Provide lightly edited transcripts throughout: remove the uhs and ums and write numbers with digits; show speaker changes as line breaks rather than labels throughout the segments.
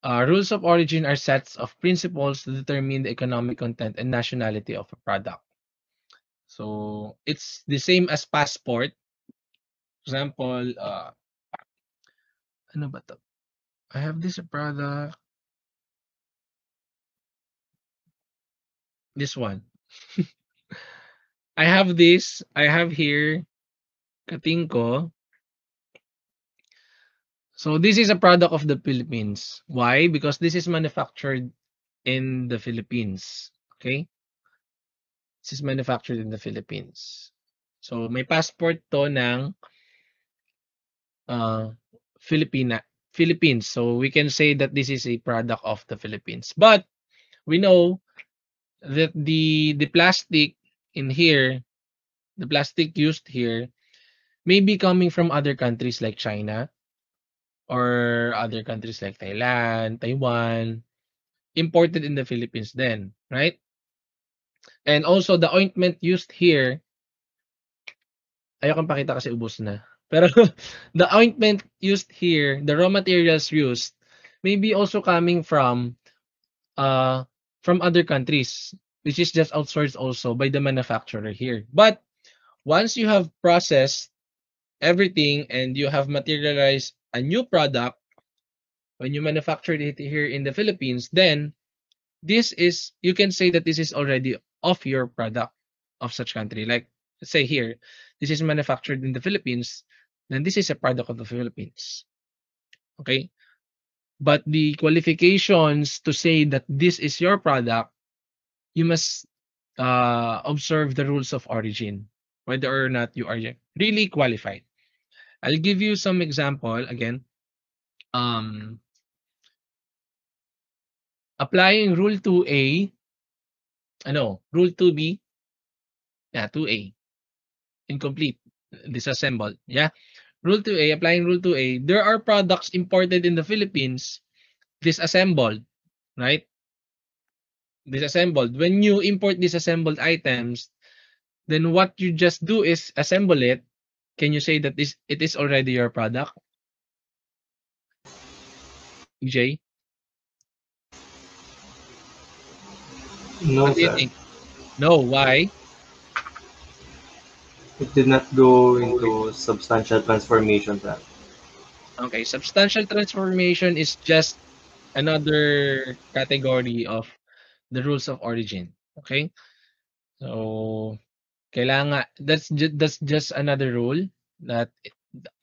Rules of origin are sets of principles to determine the economic content and nationality of a product. So it's the same as passport. For example, ano ba to? I have this product. This one. I have this. I have here Katingko. So this is a product of the Philippines. Why? Because this is manufactured in the Philippines. Okay? This is manufactured in the Philippines. So may passport to ng uh, Philippines. So we can say that this is a product of the Philippines. But we know that the plastic in here, the plastic used here, may be coming from other countries like China or other countries like Thailand, Taiwan, imported in the Philippines then, right? And also the ointment used here, ayokong pakita kasi ubos na. Pero the ointment used here, the raw materials used, may be also coming from other countries, which is just outsourced also by the manufacturer here. But once you have processed everything and you have materialized a new product, when you manufactured it here in the Philippines, then this is, you can say that this is already of your product of such country. Like, let's say here, this is manufactured in the Philippines, then this is a product of the Philippines. Okay? But the qualifications to say that this is your product, you must observe the rules of origin, whether or not you are really qualified. I'll give you some example again. Um, Applying Rule 2A, Rule 2B, yeah, 2A, incomplete, disassembled, yeah. Rule 2A, applying Rule 2A, there are products imported in the Philippines, disassembled, right? Disassembled. When you import disassembled items, then what you just do is assemble it. Can you say that it is already your product, EJ?
No,
What do you
sir.
think? No, why?
It did not go into substantial transformation, sir.
Okay, substantial transformation is just another category of the rules of origin. Okay? So, kailangan that's just another rule that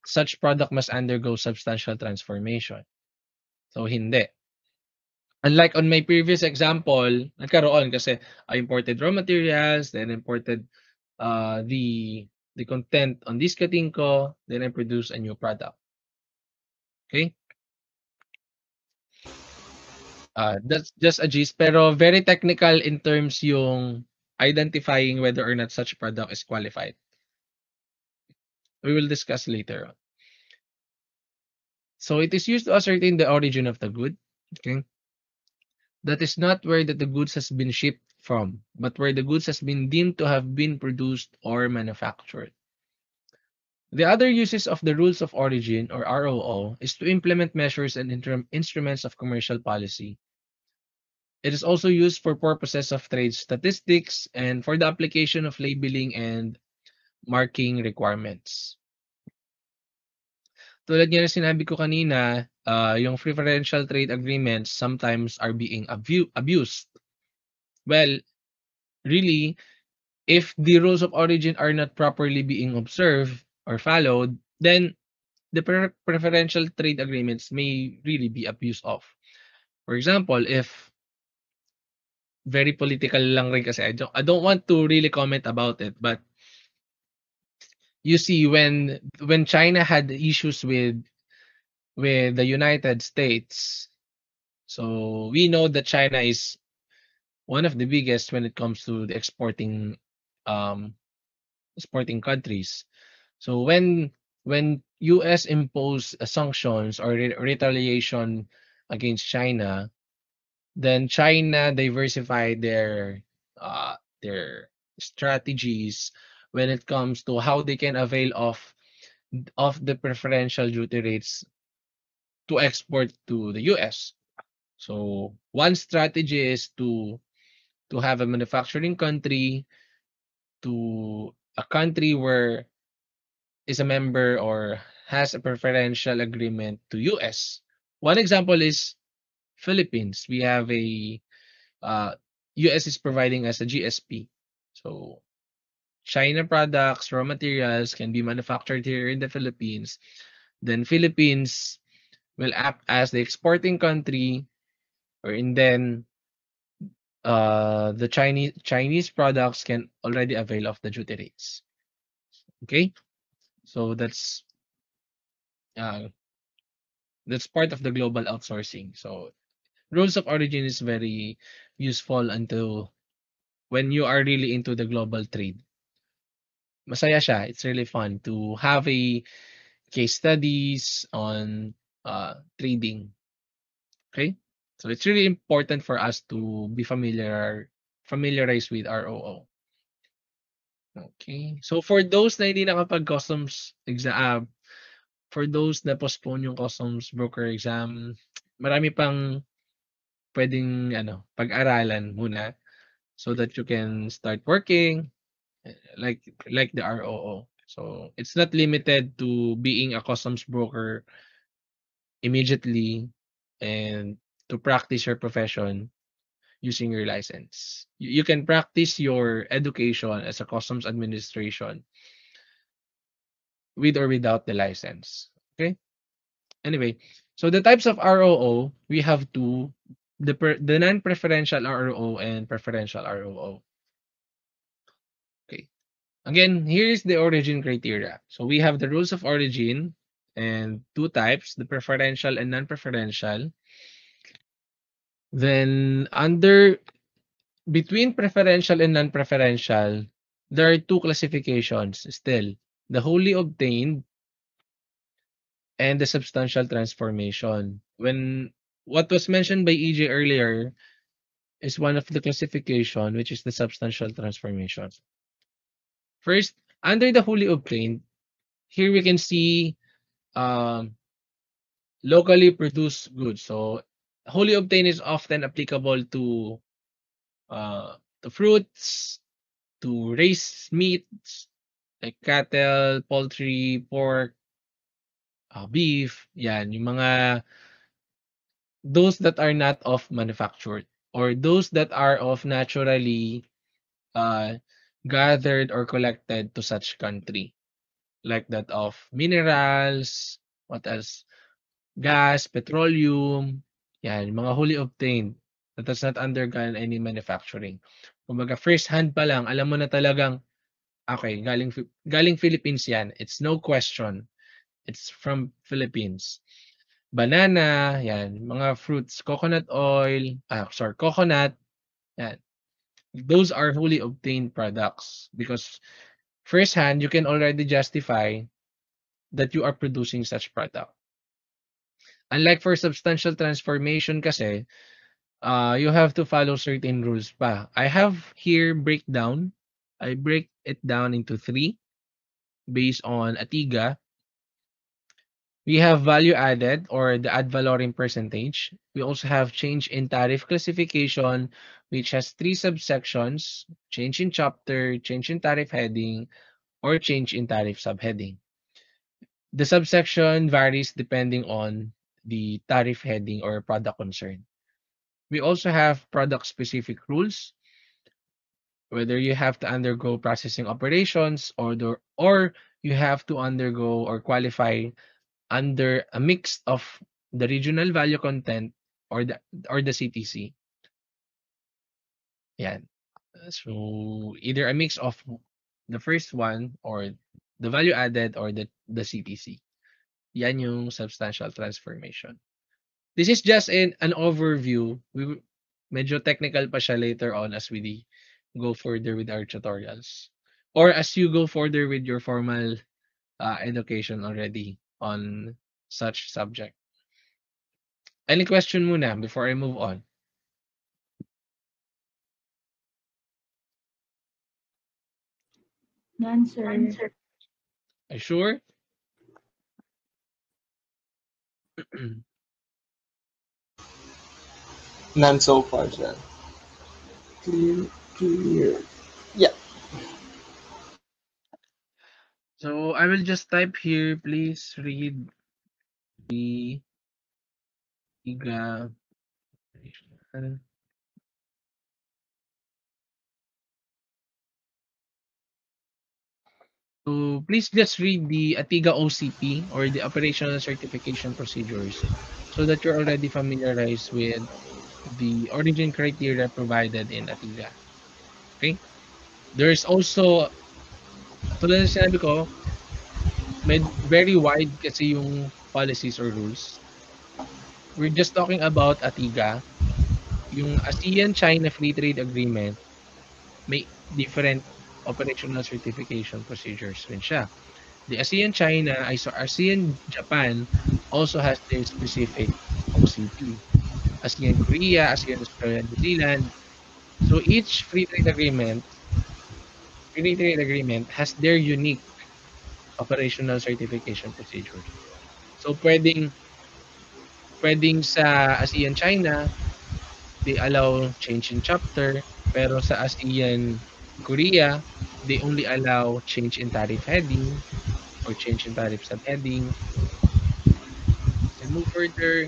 such product must undergo substantial transformation. So, hindi. Unlike on my previous example, nagkaroon kasi I imported raw materials, then imported the content on this Katingko, then I produce a new product. Okay? That's just a gist, pero very technical in terms yung identifying whether or not such product is qualified. We will discuss later on. So it is used to ascertain the origin of the good. Okay? That is not where that the goods has been shipped from, but where the goods has been deemed to have been produced or manufactured. The other uses of the rules of origin or ROO is to implement measures and instruments of commercial policy. It is also used for purposes of trade statistics and for the application of labeling and marking requirements. Tulad nga ng sinabi ko kanina, yung preferential trade agreements sometimes are being abused. Well, really, if the rules of origin are not properly being observed or followed, then the preferential trade agreements may really be abused of. For example, if very political lang rin kasi I don't want to really comment about it, but you see when China had issues with the United States, so we know that China is one of the biggest when it comes to the um exporting countries. So when US imposed sanctions or retaliation against China, then China diversified their strategies when it comes to how they can avail of the preferential duty rates to export to the US. So one strategy is to have a manufacturing country, to a country where is a member or has a preferential agreement to US. One example is Philippines. We have a US is providing us a GSP. So China products, raw materials can be manufactured here in the Philippines. Then Philippines will act as the exporting country, or and then the Chinese products can already avail of the duty rates. Okay, so uh, that's part of the global outsourcing. So rules of origin is very useful until when you are really into the global trade. Masaya siya. It's really fun to have a case studies on trading. Okay, so it's really important for us to be familiarized with ROO. Okay. So for those na hindi nakapag-customs exam, for those na postpone yung customs broker exam, marami pang pwedeng pag-aralan muna so that you can start working like the ROO. So it's not limited to being a customs broker immediately and to practice your profession using your license. You can practice your education as a customs administration with or without the license. Okay? Anyway, so the types of ROO, we have two, the non-preferential ROO and preferential ROO. Okay. Again, here's the origin criteria. So we have the rules of origin and two types, the preferential and non-preferential. Then under between preferential and non-preferential, there are two classifications still. The wholly obtained and the substantial transformation. When what was mentioned by EJ earlier is one of the classification, which is the substantial transformation. First, under the wholly obtained, here we can see um, locally produced goods. So wholly obtained is often applicable to fruits, to raised meats like cattle, poultry, pork, beef, yan, yung mga those that are not of manufactured or those that are of naturally uh, gathered or collected to such country, like that of minerals, what else? Gas, petroleum, yan, mga wholly obtained that has not undergone any manufacturing. Kumbaga, first hand pa lang, alam mo na talagang, okay, galing Philippines yan. It's no question. It's from Philippines. Banana, yan, mga fruits, coconut oil, coconut, yan. Those are wholly obtained products because firsthand, you can already justify that you are producing such product. Unlike for substantial transformation kasi, you have to follow certain rules pa. I have here breakdown. I break it down into three based on ATIGA. We have value added or the ad valorem percentage. We also have change in tariff classification, which has three subsections: change in chapter, change in tariff heading, or change in tariff subheading. The subsection varies depending on the tariff heading or product concern. We also have product specific rules, whether you have to undergo processing operations or you have to undergo or qualify under a mix of the regional value content or the CTC. Yan. So either a mix of the first one or the value added or the CTC. Yan yung substantial transformation. This is just an overview. Medyo technical pa siya later on as we go further with our tutorials. Or as you go further with your formal education already on such subject. Any question muna before I move on?
None, sir.
Are you sure?
None so far, sir. Clear, clear. Yeah.
So I will just type here, please read the Atiga. So please just read the Atiga OCP or the Operational Certification Procedures so that you're already familiarized with the origin criteria provided in Atiga. Okay? There's also, tulad ng sinabi ko, very wide kasi yung policies or rules. We're just talking about Atiga. Yung ASEAN-China Free Trade Agreement, may different operational certification procedures rin siya. The ASEAN-China, so ASEAN-Japan also has their specific OCP. ASEAN-Korea, ASEAN-Australia-New Zealand. So each free trade agreement has their unique operational certification procedures. So pwedeng sa ASEAN-China, they allow change in chapter, pero sa ASEAN-Korea, they only allow change in tariff heading or change in tariff subheading. And move further,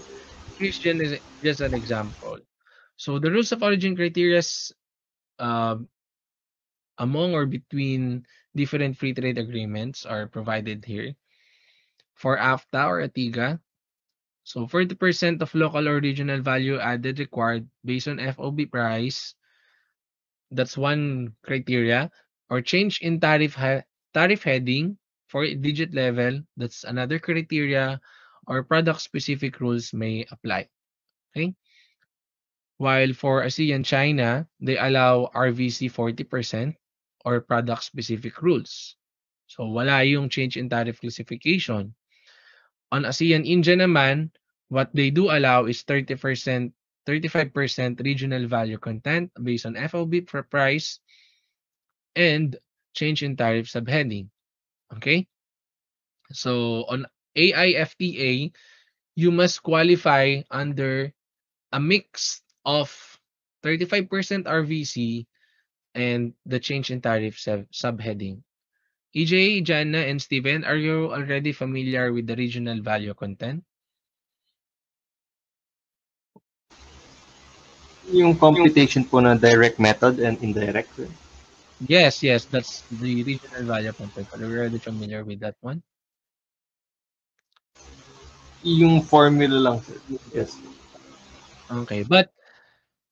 here's just an example. So the rules of origin criteria uh, among or between different free trade agreements are provided here. For AFTA or ATIGA, so 40% of local or regional value added required based on FOB price. That's one criteria. Or change in tariff heading for digit level. That's another criteria. Or product specific rules may apply. Okay. While for ASEAN China, they allow RVC 40% or product specific rules. So wala yung change in tariff classification. On ASEAN India naman, what they do allow is 30%, 35% regional value content based on FOB for price and change in tariff subheading. Okay? So on AIFTA, you must qualify under a mix of 35% RVC and the change in tariff subheading. EJ, Jana, and Steven, are you already familiar with the regional value content?
Yung computation po na direct method and indirect.
Yes, yes, that's the regional value content. Are you already familiar with that one?
Yung formula lang, sir. Yes.
Okay, but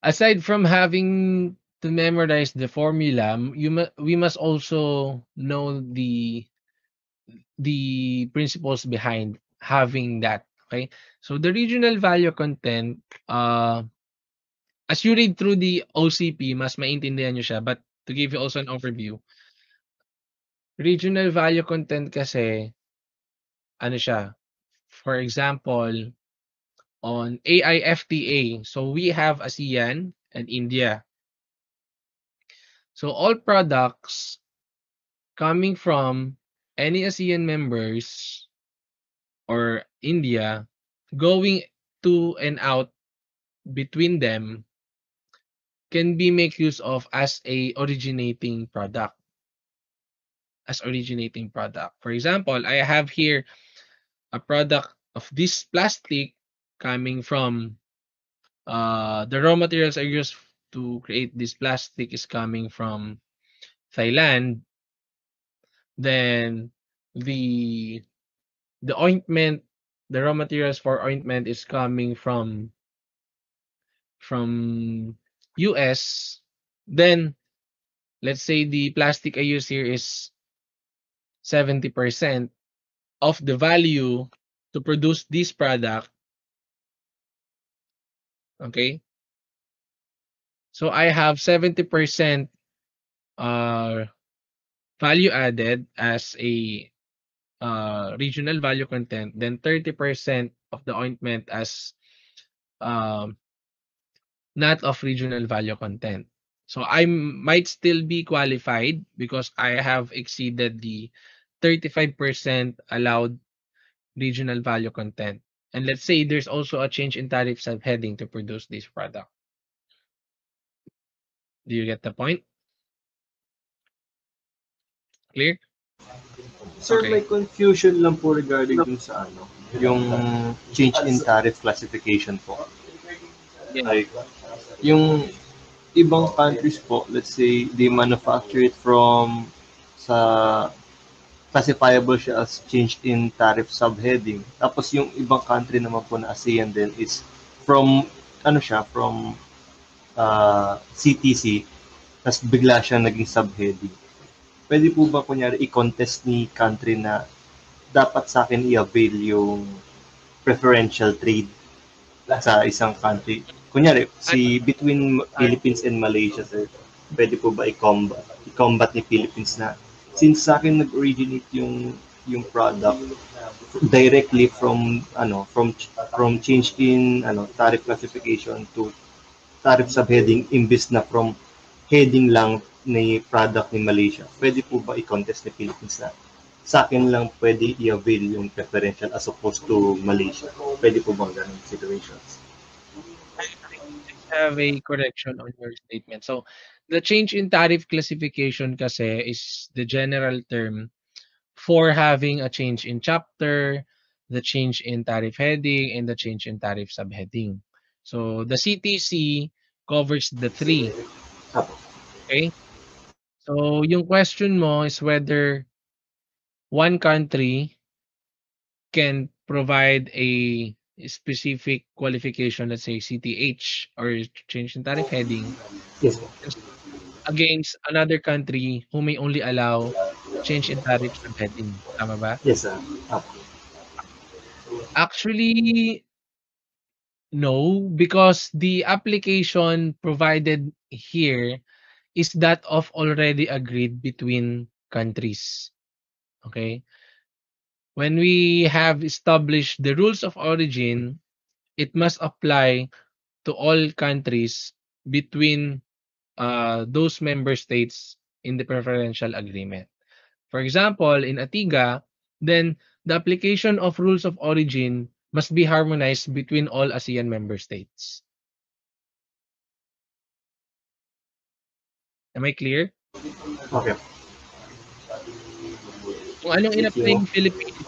aside from having to memorize the formula, we must also know the principles behind having that. Okay, so the regional value content, as you read through the OCP, mas maintindihan nyo siya. But to give you also an overview, regional value content kasi, ano siya, for example, on AIFTA, so we have ASEAN and India. So all products coming from any ASEAN members or India going to and out between them can be make use of as a originating product. As originating product. For example, I have here a product of this plastic coming from the raw materials I used to create this plastic is coming from Thailand. Then the ointment, the raw materials for ointment is coming from US. Then let's say the plastic I use here is 70% of the value to produce this product. Okay? So I have 70% uh, value added as a regional value content, then 30% of the ointment as um, not of regional value content. So I might still be qualified because I have exceeded the 35% allowed regional value content. And let's say there's also a change in tariff subheading to produce this product. Do you get the point? Clear?
Sir, may
Okay.
confusion lang po regarding dun sa ano, yung change in tariff classification po.
Yeah.
Like, yung ibang countries po, let's say, they manufacture it from sa classifiable siya as change in tariff subheading. Tapos yung ibang country naman po na ASEAN din is from ano siya, from CTC, tapos bigla siya naging subheading. Pwede po ba kunyari i-contest ni country na dapat sa akin i-avail yung preferential trade sa isang country? Kunyari,
At
si between Philippines and Malaysia, sir, pwede po ba i-combat ni Philippines na since sa akin nag-originate yung product directly from from change in tariff classification to tariff subheading imbis na from heading lang ni product ni Malaysia. Pwede po ba i-contest ni Philippines na sa akin lang pwede i-avail yung preferential as opposed to Malaysia? Pwede po ba ganun situations?
I have a correction on your statement. So, the change in tariff classification kasi is the general term for having a change in chapter, the change in tariff heading, and the change in tariff subheading. So, the CTC covers the three.
Apo.
Okay? So, yung question mo is whether one country can provide a specific qualification, let's say CTH or change in tariff heading,
Yes po.
against another country who may only allow change in tariff subheading. Tama ba?
Yes, sir. Apo.
Actually, no, because the application provided here is that of already agreed between countries. Okay? When we have established the rules of origin, it must apply to all countries between those member states in the preferential agreement. For example, in ATIGA, then the application of rules of origin must be harmonized between all ASEAN member states. Am I clear?
Okay.
Kung anong
Thank
in-apply
you.
ng Philippines,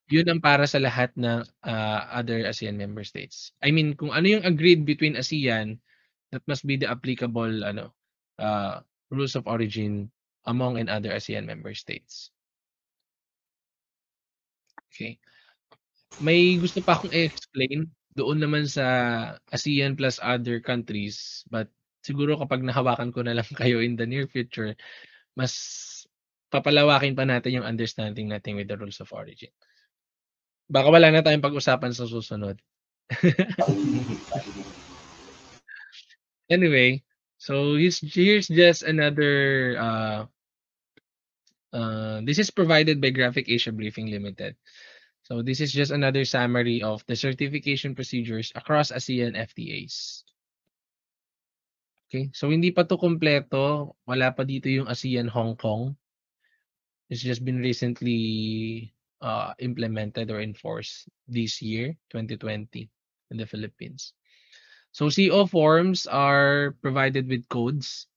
yun ang para sa lahat ng other ASEAN member states. I mean, kung ano yung agreed between ASEAN, that must be the applicable rules of origin among and other ASEAN member states. Okay. May gusto pa akong i-explain doon naman sa ASEAN plus other countries, but siguro kapag nahawakan ko na lang kayo in the near future, mas papalawakin pa natin yung understanding natin with the rules of origin. Baka wala na tayong pag-usapan sa susunod. Anyway, so here's just another this is provided by Graphic Asia Briefing Limited. So this is just another summary of the certification procedures across ASEAN FTAs. Okay, so hindi pa to kompleto. Wala pa dito yung ASEAN Hong Kong. It's just been recently implemented or enforced this year, 2020, in the Philippines. So CO forms are provided with codes.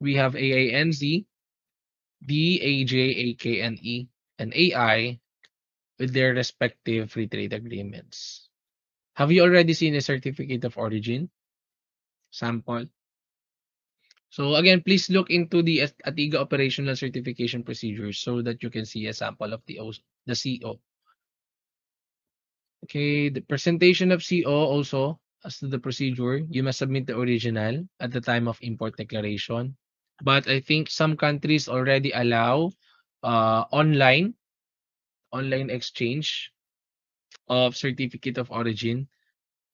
We have AANZ, DAJAKNE, and AI with their respective free trade agreements. Have you already seen a certificate of origin sample? So again, please look into the ATIGA operational certification procedures so that you can see a sample of the CO. Okay, the presentation of CO also, as to the procedure, you must submit the original at the time of import declaration. But I think some countries already allow online exchange of certificate of origin.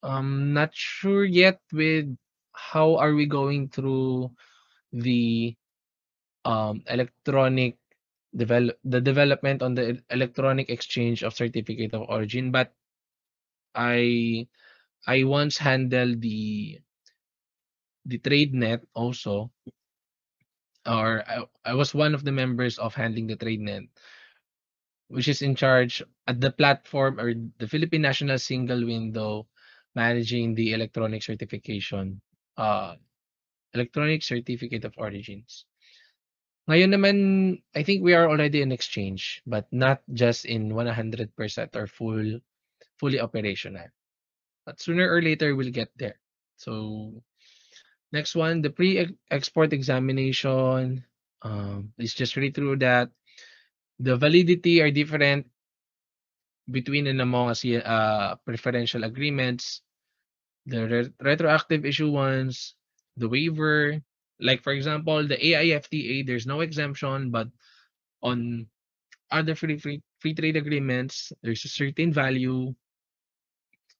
Not sure yet with how are we going through the development on the electronic exchange of certificate of origin, but I once handled the TradeNet also, or I was one of the members of handling the TradeNet, which is in charge at the platform or the Philippine National Single Window managing the electronic certification electronic certificate of origins. Ngayon naman, I think we are already in exchange, but not just in 100% or fully operational. But sooner or later, we'll get there. So next one, the pre-export examination. Let's just read through that. The validity are different between and among preferential agreements, the retroactive issuance, the waiver. Like for example, the AIFTA, there's no exemption, but on other free trade agreements, there's a certain value.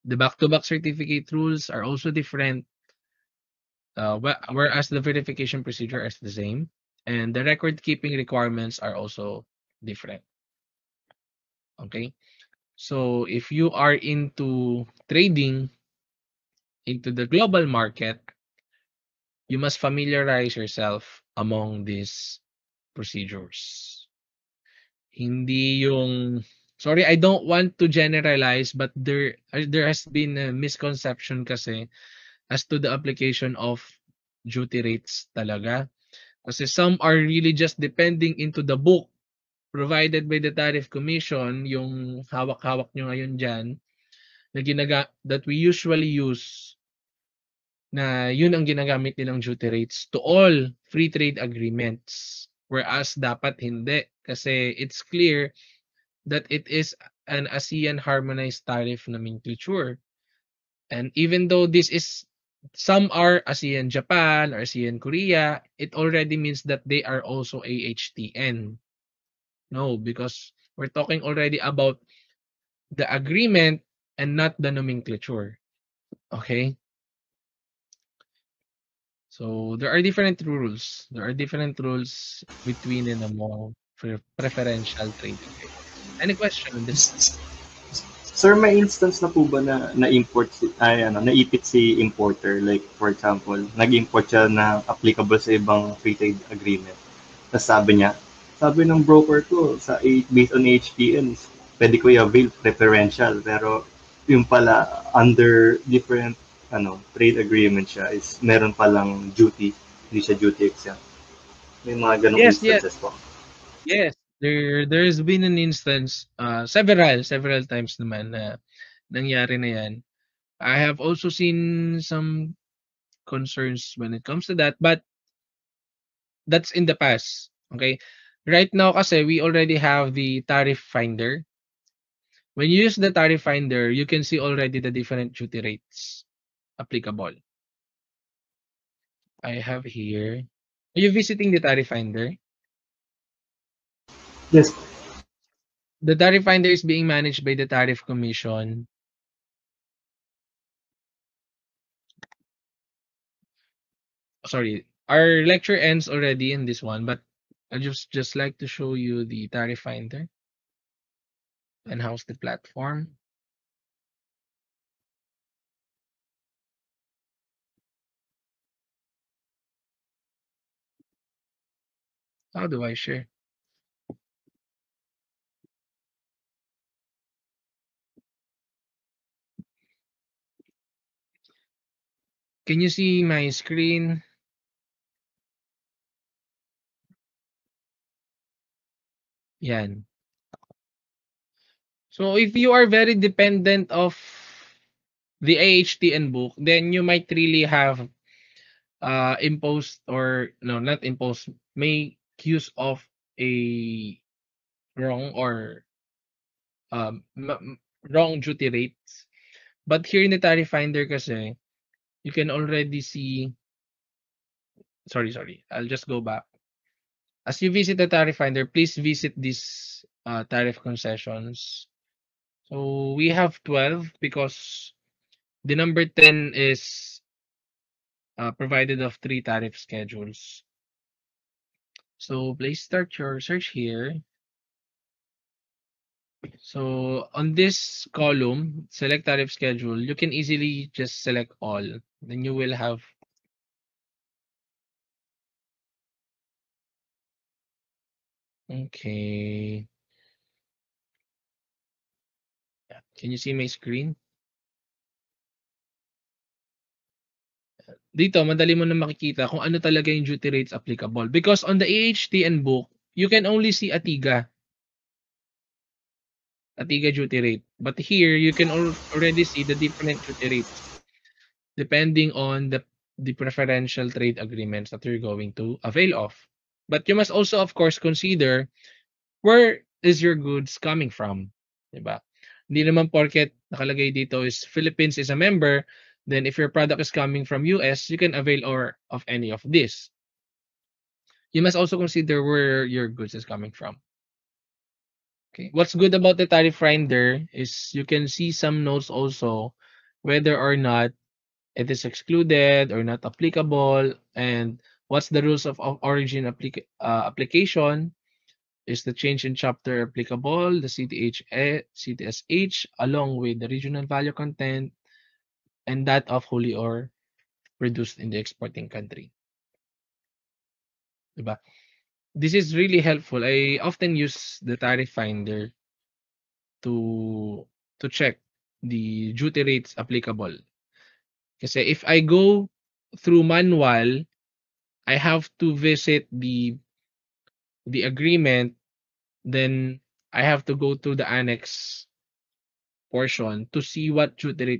The back-to-back certificate rules are also different, whereas the verification procedure is the same, and the record-keeping requirements are also different. Okay, so if you are into trading into the global market, you must familiarize yourself among these procedures. Hindi yung sorry, I don't want to generalize, but there has been a misconception kasi as to the application of duty rates talaga. Kasi some are really just depending into the book provided by the Tariff Commission, yung hawak-hawak nyo ngayon dyan, na that we usually use, na yun ang ginagamit nilang duty rates to all free trade agreements. Whereas dapat hindi. Kasi it's clear that it is an ASEAN harmonized tariff nomenclature. And even though some are ASEAN Japan or ASEAN Korea, it already means that they are also AHTN. No, because we're talking already about the agreement and not the nomenclature. Okay? So there are different rules. There are different rules between and among preferential trade agreements. Any question on this?
Sir, may instance na po ba na na-import naipit si importer? Like, for example, nag-import siya na applicable sa ibang free trade agreement. Tapos sabi ng broker ko, based on HPN, pwede ko i-avail preferential. Pero yung pala, under different trade agreement siya, is meron palang duty. Hindi siya duty exempt. May mga ganong
Yes, yes.
instances po.
Yes, there's been an instance, several times naman na nangyari na yan. I have also seen some concerns when it comes to that, but that's in the past. Okay? Right now kasi we already have the tariff finder. When you use the tariff finder, you can see already the different duty rates applicable. I have here. Are you visiting the tariff finder?
Yes.
The tariff finder is being managed by the Tariff Commission. Sorry, our lecture ends already in this one, but I just like to show you the tariff finder and how's the platform. How do I share? Can you see my screen? Yan. So if you are very dependent of the AHTN book, then you might really have imposed, or no, not imposed, make use of a wrong or wrong duty rates. But here in the tariff finder kasi, you can already see, sorry, I'll just go back. As you visit the tariff finder, please visit these tariff concessions. So we have 12 because the number 10 is provided of 3 tariff schedules. So please start your search here. So on this column, select tariff schedule, you can easily just select all. Then you will have okay. Can you see my screen? dito madali mo na makikita kung ano talaga yung duty rates applicable. Because on the AHTN book, you can only see ATIGA duty rate. But here, you can already see the different duty rates depending on the preferential trade agreements that you're going to avail of. But you must also, of course, consider where is your goods coming from, diba? Hindi naman porket nakalagay dito is Philippines is a member, then if your product is coming from US, you can avail of any of this. You must also consider where your goods is coming from. Okay. What's good about the tariff finder is you can see some notes also whether or not it is excluded or not applicable, and what's the rules of origin application. Is the change in chapter applicable, the CTSH, along with the regional value content, and that of wholly or reduced in the exporting country. Diba? This is really helpful. I often use the tariff finder to check the duty rates applicable. Kasi if I go through manual, I have to visit the agreement, then I have to go to the annex portion to see what duty rate